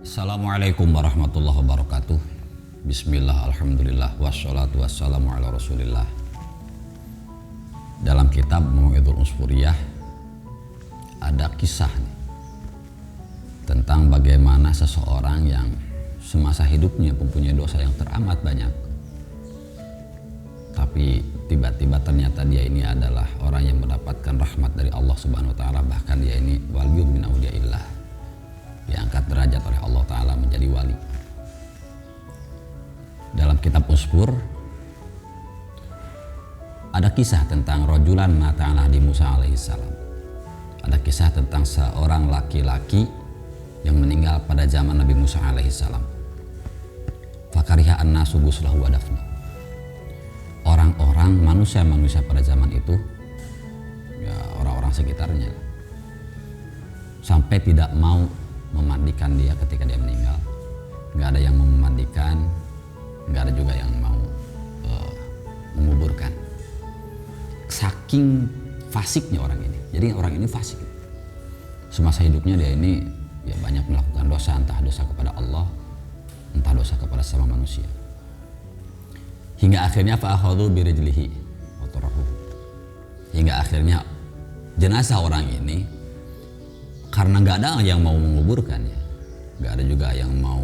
Assalamualaikum warahmatullahi wabarakatuh. Bismillah, alhamdulillah, wassalatu wassalamu ala rasulillah. Dalam kitab Mau'idul Usfuriyah ada kisah nih, tentang bagaimana seseorang yang semasa hidupnya mempunyai dosa yang teramat banyak, tapi tiba-tiba ternyata dia ini adalah orang yang mendapatkan rahmat dari Allah Subhanahu wa taala, bahkan dia ini waliyun min auliyaillah, diangkat derajat oleh Allah taala menjadi wali. Dalam kitab Usfur ada kisah tentang rajulan mata ala Nabi Musa alaihissalam. Ada kisah tentang seorang laki-laki yang meninggal pada zaman Nabi Musa alaihissalam. Fakariha an-nasu ghuslahu wa dafna. Orang-orang manusia pada zaman itu, ya orang-orang sekitarnya, sampai tidak mau memandikan dia ketika dia meninggal. Nggak ada yang mau memandikan, nggak ada juga yang mau menguburkan. Saking fasiknya orang ini. Jadi orang ini fasik. Semasa hidupnya dia ini ya banyak melakukan dosa, entah dosa kepada Allah, entah dosa kepada sesama manusia. Hingga akhirnya fa'akhadhu birijlihi wa tarahu. Hingga akhirnya jenazah orang ini, karena nggak ada yang mau menguburkannya, nggak ada juga yang mau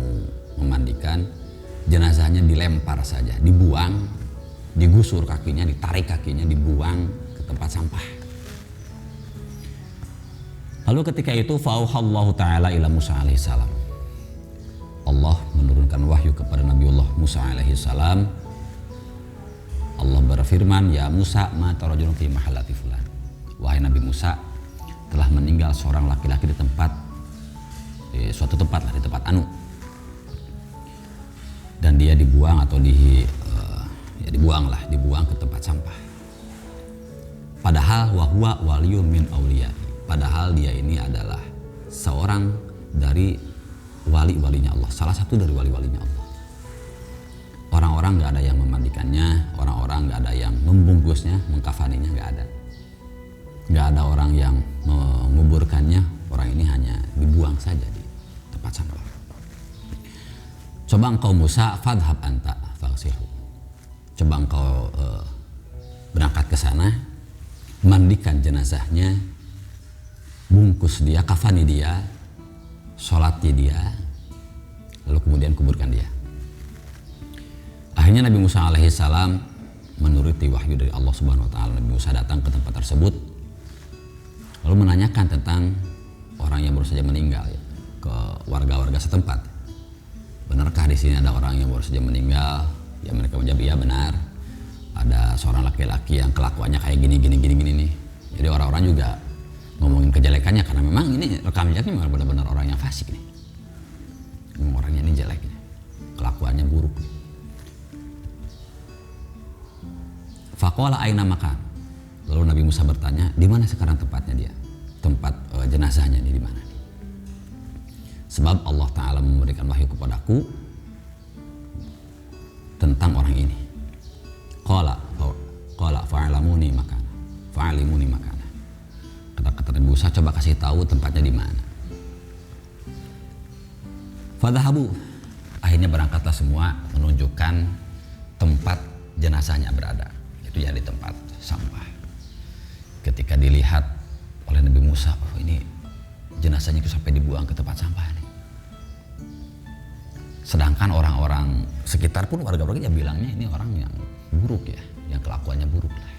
memandikan, jenazahnya dilempar saja, dibuang, digusur kakinya, ditarik kakinya, dibuang ke tempat sampah. Lalu ketika itu fa'auhallahu ta'ala ila Musa alaihissalam. Allah menurunkan wahyu kepada Nabiullah Musa alaihissalam. Allah berfirman, ya Musa ma tarajulun fi mahallati fulan. Wahai Nabi Musa, telah meninggal seorang laki-laki di tempat, di suatu tempat lah, di tempat anu, dan dia dibuang atau dibuang ke tempat sampah. Padahal wahwa waliyun min auliya, padahal dia ini adalah seorang dari wali-walinya Allah, salah satu dari wali-walinya Allah. Orang-orang nggak ada yang memandikannya, orang-orang nggak ada yang membungkusnya, mengkafaninya, nggak ada orang yang menguburkannya. Orang ini hanya dibuang saja di tempat sampah. Coba engkau Musa, fadhhab anta faghsilhu. Coba engkau berangkat ke sana, mandikan jenazahnya, bungkus dia, kafani dia, sholati dia, lalu kemudian kuburkan dia. Akhirnya Nabi Musa alaihissalam menuruti wahyu dari Allah Subhanahu wa taala. Nabi Musa datang ke tempat tersebut, lalu menanyakan tentang orang yang baru saja meninggal, ya, ke warga-warga setempat. Benarkah di sini ada orang yang baru saja meninggal? Ya mereka menjawab iya benar. Ada seorang laki-laki yang kelakuannya kayak gini nih. Jadi orang-orang juga ngomongin kejelekannya karena memang ini rekam jejaknya memang benar-benar orang yang fasik nih. Memang orangnya ini jelek nih. Kelakuannya buruk nih. Faqala aina makan. Lalu Nabi Musa bertanya, di mana sekarang tempatnya dia? Tempat jenazahnya ini di mana? Sebab Allah Ta'ala memberikan wahyu kepadaku tentang orang ini. Qala fa'alimuni makana. Kata Nabi Musa, coba kasih tahu tempatnya di mana. Fadhahabu. Akhirnya berangkatlah semua menunjukkan tempat jenazahnya berada. Itu ya di tempat sampah. Ketika dilihat oleh Nabi Musa, oh ini jenazahnya itu sampai dibuang ke tempat sampah nih. Sedangkan orang-orang sekitar pun warga-warga bilangnya ini orang yang buruk ya, yang kelakuannya buruk lah.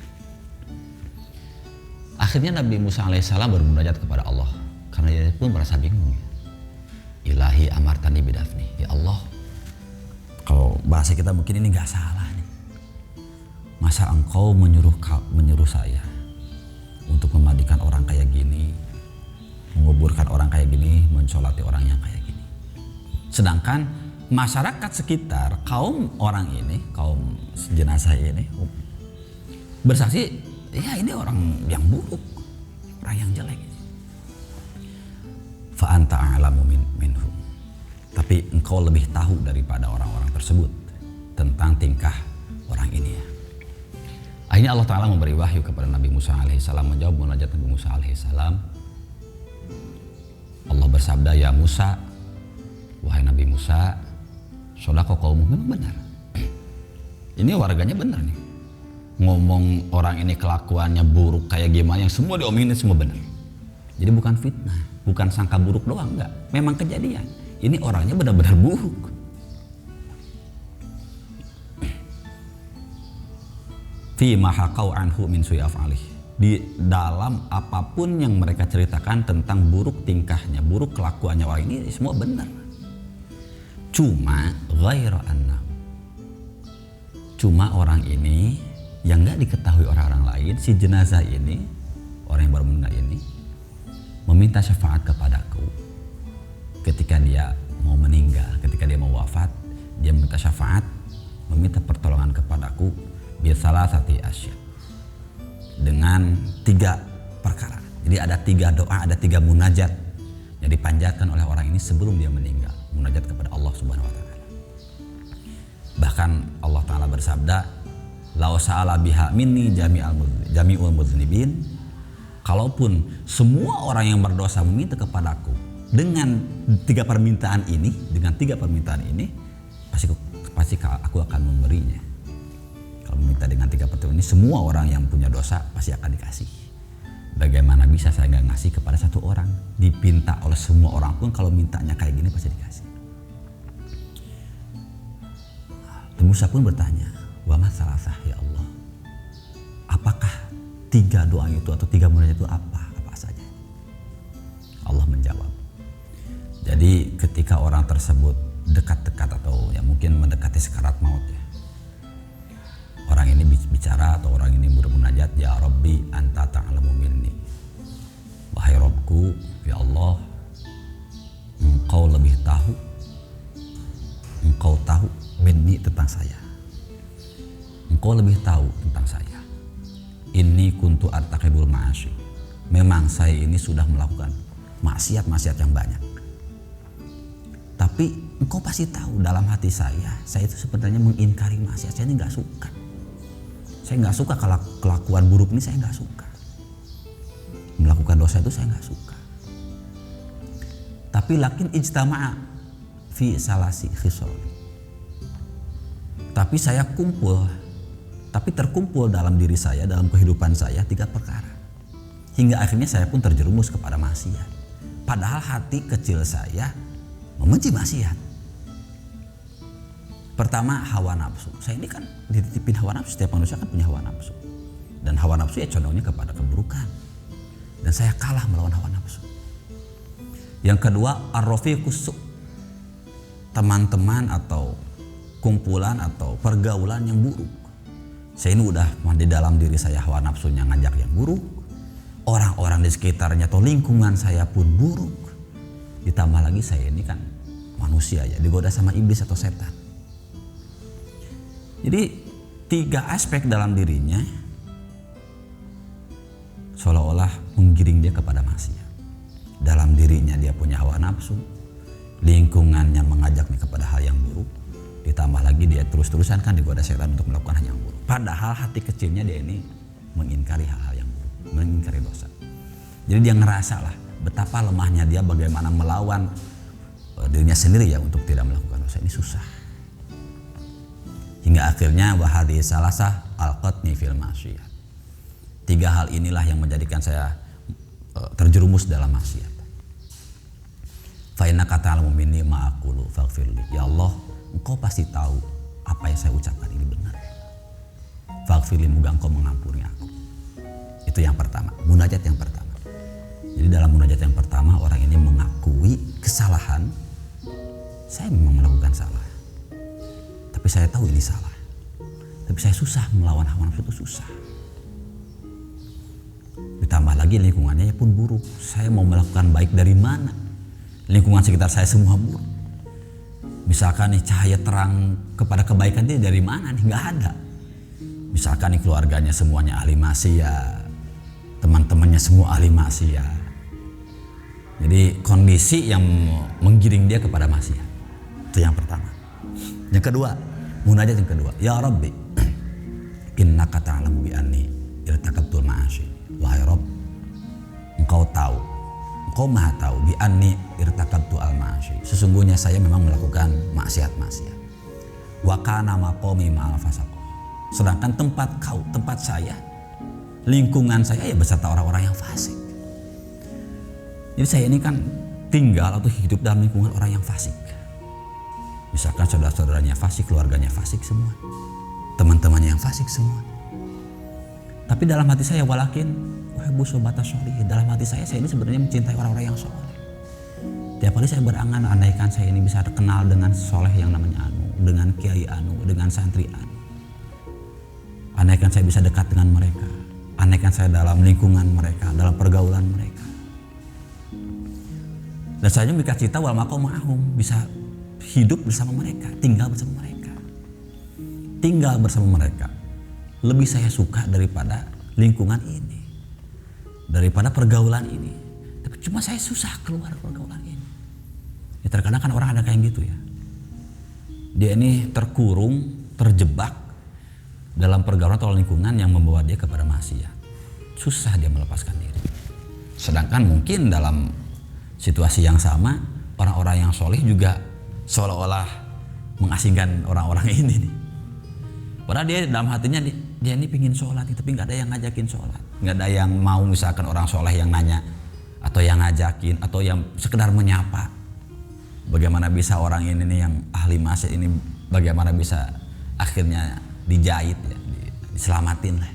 Akhirnya Nabi Musa alaihissalam bermunajat kepada Allah karena dia pun merasa bingung. Ilahi amartani bidafni, ya Allah, kalau bahasa kita mungkin ini nggak salah nih. Masa engkau menyuruh saya untuk memandikan orang kayak gini, menguburkan orang kayak gini, mensolati orang yang kayak gini. Sedangkan masyarakat sekitar, kaum orang ini, kaum jenazah ini bersaksi, ya ini orang yang buruk, orang yang jelek. Fa anta a'lamu minhum. Tapi engkau lebih tahu daripada orang-orang tersebut tentang tingkah orang ini ya. Akhirnya Allah Ta'ala memberi wahyu kepada Nabi Musa alaihissalam, menjawab munajat Nabi Musa alaihissalam. Allah bersabda, ya Musa, wahai Nabi Musa, sodako kaum memang benar. Ini warganya benar nih. Ngomong orang ini kelakuannya buruk kayak gimana, yang semua diomongin semua benar. Jadi bukan fitnah, bukan sangka buruk doang, enggak. Memang kejadian. Ini orangnya benar-benar buruk. Fi ma haqau anhu min su'i af'alih. Di dalam apapun yang mereka ceritakan tentang buruk tingkahnya, buruk kelakuannya orang ini semua benar. Cuma orang ini yang nggak diketahui orang-orang lain, si jenazah ini, orang yang baru meninggal ini, meminta syafaat kepadaku ketika dia mau meninggal, ketika dia mau wafat, dia meminta syafaat, meminta pertolongan kepadaku bisalasati asya, dengan 3 perkara. Jadi ada 3 doa, ada 3 munajat yang dipanjatkan oleh orang ini sebelum dia meninggal, munajat kepada Allah Subhanahu wa taala. Bahkan Allah taala bersabda, "Lau sa'ala biha minni jami'ul mudznibin." Kalaupun semua orang yang berdosa meminta kepadaku dengan 3 permintaan ini, pasti aku akan memberinya. Kalau meminta dengan 3 permintaan ini, semua orang yang punya dosa pasti akan dikasih. Bagaimana bisa saya nggak ngasih kepada 1 orang? Dipinta oleh semua orang pun, kalau mintanya kayak gini pasti dikasih. Musa pun bertanya, wa masalasah ya Allah, apakah 3 doa itu atau 3 munajat itu apa saja? Allah menjawab. Jadi ketika orang tersebut dekat-dekat atau ya mungkin mendekati sekarat maut ya, orang ini bicara atau orang ini bermunajat, ya Rabbi anta ta'lamu minni, wahai Rabbku, ya Allah, engkau lebih tahu, engkau tahu minni tentang saya, engkau lebih tahu tentang saya. Ini kuntu artaqibul ma'asyi, memang saya ini sudah melakukan maksiat yang banyak, tapi engkau pasti tahu dalam hati saya itu sebenarnya mengingkari maksiat. Saya ini nggak suka. Saya nggak suka kalau kelakuan buruk ini, saya nggak suka. Melakukan dosa itu saya nggak suka. Tapi lakin ijtama'a fi salasi khisali. Tapi terkumpul dalam diri saya, dalam kehidupan saya 3 perkara. Hingga akhirnya saya pun terjerumus kepada maksiat. Padahal hati kecil saya membenci maksiat. Pertama, hawa nafsu. Saya ini kan dititipin hawa nafsu, setiap manusia kan punya hawa nafsu. Dan hawa nafsu ya condongnya kepada keburukan. Dan saya kalah melawan hawa nafsu. Yang kedua, ar-rafiqus su'. Teman-teman atau kumpulan atau pergaulan yang buruk. Saya ini udah di dalam diri saya hawa nafsunya ngajak yang buruk. Orang-orang di sekitarnya atau lingkungan saya pun buruk. Ditambah lagi saya ini kan manusia ya, digoda sama iblis atau setan. Jadi 3 aspek dalam dirinya seolah-olah menggiring dia kepada maksiat. Dalam dirinya dia punya hawa nafsu, lingkungannya mengajaknya kepada hal yang buruk, ditambah lagi dia terus-terusan kan digoda setan untuk melakukan hal yang buruk. Padahal hati kecilnya dia ini mengingkari hal-hal yang buruk, mengingkari dosa. Jadi dia ngerasa lah betapa lemahnya dia, bagaimana melawan dirinya sendiri ya untuk tidak melakukan dosa ini susah. Hingga akhirnya wahadi salasah alqatni fil maksiyat. 3 hal inilah yang menjadikan saya terjerumus dalam maksiat. Fa innaka ta'lamu minni ma aqulu faghfirli. Ya Allah, engkau pasti tahu apa yang saya ucapkan ini benar. Faghfirli, moga engkau mengampuni aku. Itu yang pertama, munajat yang pertama. Jadi dalam munajat yang pertama orang ini mengakui kesalahan. Saya memang melakukan salah, tapi saya tahu ini salah. Tapi saya susah melawan hawa nafsu, itu susah. Ditambah lagi lingkungannya pun buruk. Saya mau melakukan baik dari mana? Lingkungan sekitar saya semua buruk. Misalkan nih cahaya terang kepada kebaikan ini dari mana nih? Nggak ada. Misalkan nih keluarganya semuanya ahli maksiat, teman-temannya semua ahli maksiat. Jadi kondisi yang menggiring dia kepada maksiat. Itu yang pertama. Yang kedua, munajat yang kedua, ya Rabbi, innaka ta'lamu bi anni irtakabtul ma'asyi. Wahai Rabb, engkau tahu, engkau Kau maha tahu bi anni irtakabtu al-ma'asi. Sesungguhnya saya memang melakukan maksiat-maksiat. Wa kana maqami ma'al fasaqah. Sedangkan tempat saya, lingkungan saya ya beserta orang-orang yang fasik. Jadi saya ini kan tinggal atau hidup dalam lingkungan orang yang fasik. Misalkan saudara-saudaranya fasik, keluarganya fasik semua, teman-temannya yang fasik semua. Tapi dalam hati saya walakin uhibbu sobata sholihin. Dalam hati saya ini sebenarnya mencintai orang-orang yang soleh. Tiap kali saya berangan, andaikan saya ini bisa kenal dengan soleh yang namanya Anu, dengan kiai Anu, dengan santri Anu. Andaikan saya bisa dekat dengan mereka, andaikan saya dalam lingkungan mereka, dalam pergaulan mereka. Dan saya bercita wal maqam ma'ahum, bisa hidup bersama mereka, tinggal bersama mereka. Tinggal bersama mereka lebih saya suka daripada lingkungan ini, daripada pergaulan ini. Tapi cuma saya susah keluar pergaulan ini. Ya, terkadang kan orang ada kayak gitu ya. Dia ini terkurung, terjebak dalam pergaulan atau lingkungan yang membawa dia kepada maksiat. Susah dia melepaskan diri. Sedangkan mungkin dalam situasi yang sama, orang-orang yang soleh juga seolah-olah mengasingkan orang-orang ini nih. Padahal dia dalam hatinya dia ini pingin sholat, tapi nggak ada yang ngajakin sholat, nggak ada yang mau misalkan orang soleh yang nanya atau yang ngajakin atau yang sekedar menyapa. Bagaimana bisa orang ini nih yang ahli maksiat ini, bagaimana bisa akhirnya dijahit ya, diselamatin lah.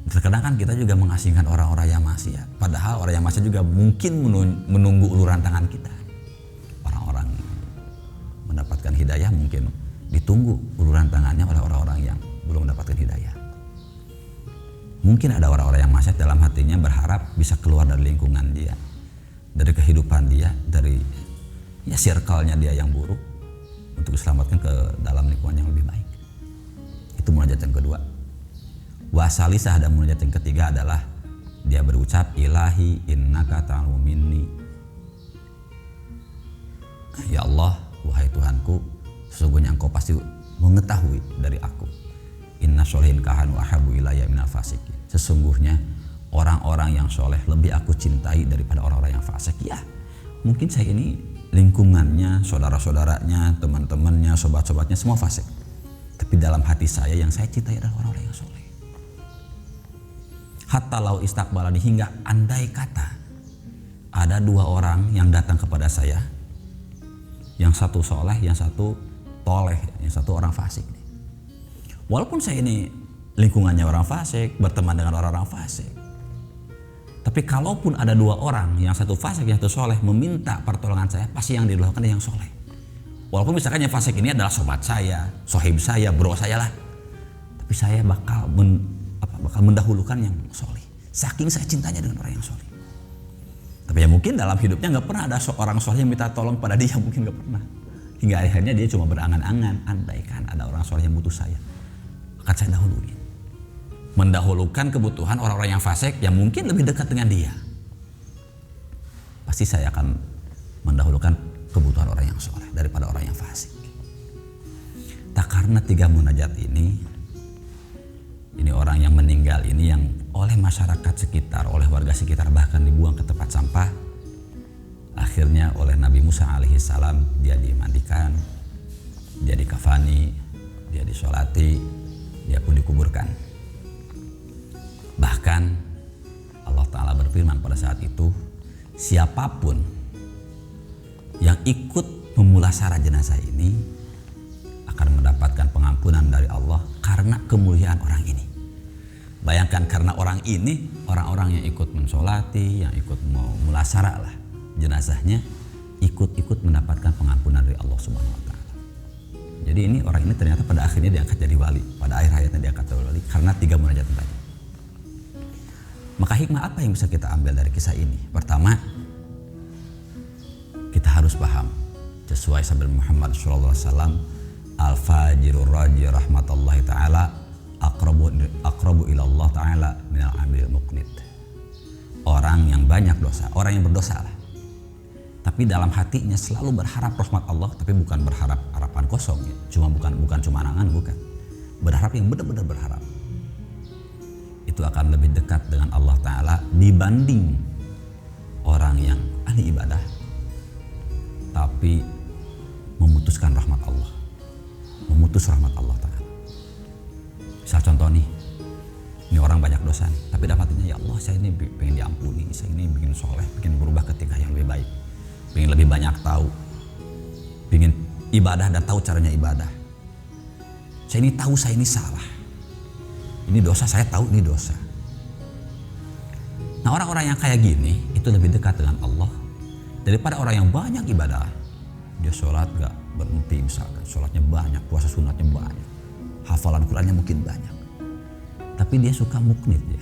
Terkadang kan kita juga mengasingkan orang-orang yang maksiat, padahal orang yang maksiat juga mungkin menunggu uluran tangan kita. Orang-orang mendapatkan hidayah mungkin ditunggu uluran tangannya oleh orang-orang yang belum mendapatkan hidayah. Mungkin ada orang-orang yang maksiat dalam hatinya berharap bisa keluar dari lingkungan dia, dari kehidupan dia, dari ya circle-nya dia yang buruk, untuk diselamatkan ke dalam lingkungan yang lebih baik. Itu munajat yang kedua. Wasalisah, dan munajat yang ketiga adalah dia berucap ilahi innaka ta'lamu minni. Ya Allah, wahai Tuhanku, sesungguhnya Engkau pasti mengetahui dari aku. Inna sholihin kahanu ahabu ilayya minal fasikin. Sesungguhnya orang-orang yang soleh lebih aku cintai daripada orang-orang yang fasik. Ya, mungkin saya ini lingkungannya, saudara-saudaranya, teman-temannya, sobat-sobatnya semua fasik. Tapi dalam hati saya yang saya cintai adalah orang-orang yang soleh. Hatta lau istakbalani, hingga andai kata ada dua orang yang datang kepada saya, yang satu soleh, yang satu toleh, yang satu orang fasik. Walaupun saya ini lingkungannya orang fasik, berteman dengan orang-orang fasik, tapi kalaupun ada dua orang, yang satu fasik, yang satu soleh, meminta pertolongan saya, pasti yang didoakan yang soleh. Walaupun misalkan yang fasik ini adalah sobat saya, sohib saya, bro saya lah, tapi saya bakal mendahulukan yang soleh. Saking saya cintanya dengan orang yang soleh. Tapi ya mungkin dalam hidupnya nggak pernah ada seorang soleh yang minta tolong pada dia, mungkin nggak pernah. Hingga akhirnya dia cuma berangan-angan, andaikan ada orang soleh yang butuh saya, akan saya dahuluin. Mendahulukan kebutuhan orang-orang yang fasik yang mungkin lebih dekat dengan dia. Pasti saya akan mendahulukan kebutuhan orang yang soleh daripada orang yang fasik. Tak karena tiga munajat ini orang yang meninggal ini yang oleh masyarakat sekitar, oleh warga sekitar bahkan dibuang ke tempat sampah. Akhirnya oleh Nabi Musa alaihi salam dia dimandikan, dia dikafani, dia disolati, dia pun dikuburkan. Bahkan Allah Ta'ala berfirman pada saat itu, siapapun yang ikut memulasara jenazah ini akan mendapatkan pengampunan dari Allah karena kemuliaan orang ini. Bayangkan, karena orang ini, orang-orang yang ikut mensolati, yang ikut memulasara lah jenazahnya, ikut mendapatkan pengampunan dari Allah Subhanahu wa Ta'ala. Jadi ini orang ini ternyata pada akhirnya diangkat jadi wali, pada akhir hayatnya diangkat jadi wali karena tiga munajat tadi. Maka hikmah apa yang bisa kita ambil dari kisah ini? Pertama, kita harus paham sesuai sabda Muhammad SAW, al-fajirur raji rahmatullahi ta'ala aqrabu ilallah ta'ala minal amilil muqnit. Orang yang banyak dosa, orang yang berdosa lah, tapi dalam hatinya selalu berharap rahmat Allah, tapi bukan berharap harapan kosong ya. bukan cuma angan-angan, bukan. Berharap yang benar-benar berharap. Itu akan lebih dekat dengan Allah Ta'ala dibanding tapi memutuskan rahmat Allah, memutus rahmat Allah Ta'ala. Misal contoh nih, ini orang banyak dosa nih, tapi dapatinnya ya Allah saya ini pengen diampuni, saya ini bikin soleh, bikin berubah ketika yang lebih baik, pengen lebih banyak tahu, pengen ibadah dan tahu caranya ibadah. Saya ini tahu saya ini salah, ini dosa, saya tahu ini dosa. Nah orang-orang yang kayak gini itu lebih dekat dengan Allah daripada orang yang banyak ibadah. Dia sholat gak berhenti misalkan, sholatnya banyak, puasa sunatnya banyak, hafalan Qurannya mungkin banyak, tapi dia suka muknit, dia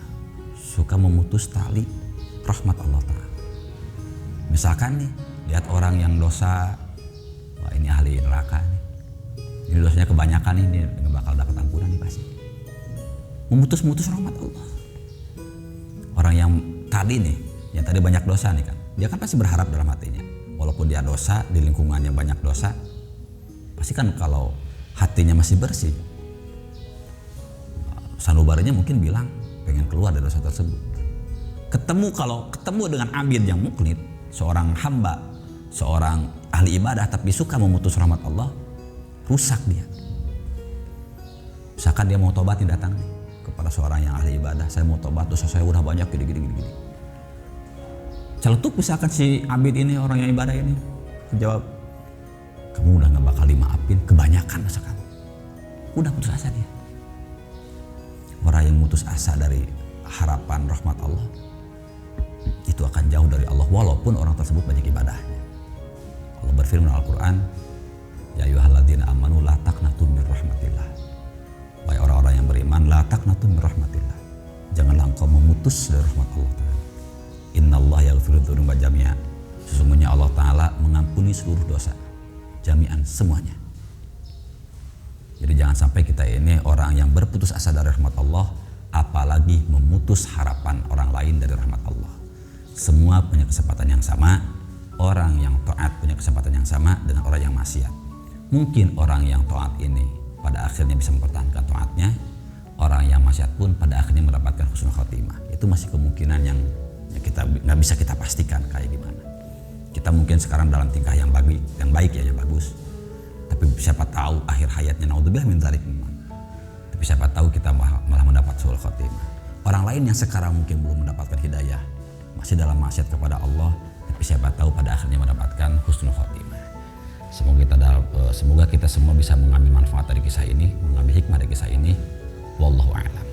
suka memutus tali rahmat Allah Ta'ala. Misalkan nih, lihat orang yang dosa, wah ini ahli neraka nih, ini dosanya kebanyakan nih, dia gak bakal dapat ampunan nih pasti. Memutus-mutus rahmat Allah. Orang yang tadi nih, yang tadi banyak dosa nih kan, dia kan pasti berharap dalam hatinya, walaupun dia dosa, di lingkungannya banyak dosa, pasti kan kalau hatinya masih bersih, sanubarinya mungkin bilang pengen keluar dari dosa tersebut. Kalau ketemu dengan abid yang muknit, seorang hamba, seorang ahli ibadah tapi suka memutus rahmat Allah, rusak dia. Misalkan dia mau tobat, datang nih kepada seorang yang ahli ibadah, saya mau tobat, dosa saya udah banyak gini. Celetuk misalkan si abid ini, orang yang ibadah ini, jawab, kamu udah gak bakal dimaafin, kebanyakan dosa kamu. Udah putus asa dia. Orang yang putus asa dari harapan rahmat Allah, itu akan jauh dari Allah walaupun orang tersebut banyak ibadahnya. Allah berfirman dalam Al-Quran, ya ayyuhalladzina amanu la taqnatu min rahmatillah. Wahai orang-orang yang beriman, la taqnatu min rahmatillah. Janganlah engkau memutus dari rahmat Allah Ta'ala. Innallaha yaghfiru dzunuba jami'a. Sesungguhnya Allah Ta'ala mengampuni seluruh dosa, jami'an, semuanya. Jadi jangan sampai kita ini orang yang berputus asa dari rahmat Allah, apalagi memutus harapan orang lain dari rahmat Allah. Semua punya kesempatan yang sama, orang yang taat punya kesempatan yang sama dengan orang yang maksiat. Mungkin orang yang taat ini pada akhirnya bisa mempertahankan taatnya, orang yang maksiat pun pada akhirnya mendapatkan husnul khotimah. Itu masih kemungkinan yang kita nggak bisa kita pastikan kayak gimana. Kita mungkin sekarang dalam tingkah yang baik ya, yang bagus. Tapi siapa tahu akhir hayatnya naudzubillah min dzalik. Tapi siapa tahu kita malah mendapat husnul khotimah. Orang lain yang sekarang mungkin belum mendapatkan hidayah, masih dalam maksiat kepada Allah, tapi siapa tahu pada akhirnya mendapatkan husnul khotimah. Semoga kita semua bisa mengambil manfaat dari kisah ini, mengambil hikmah dari kisah ini. Wallahu a'lam.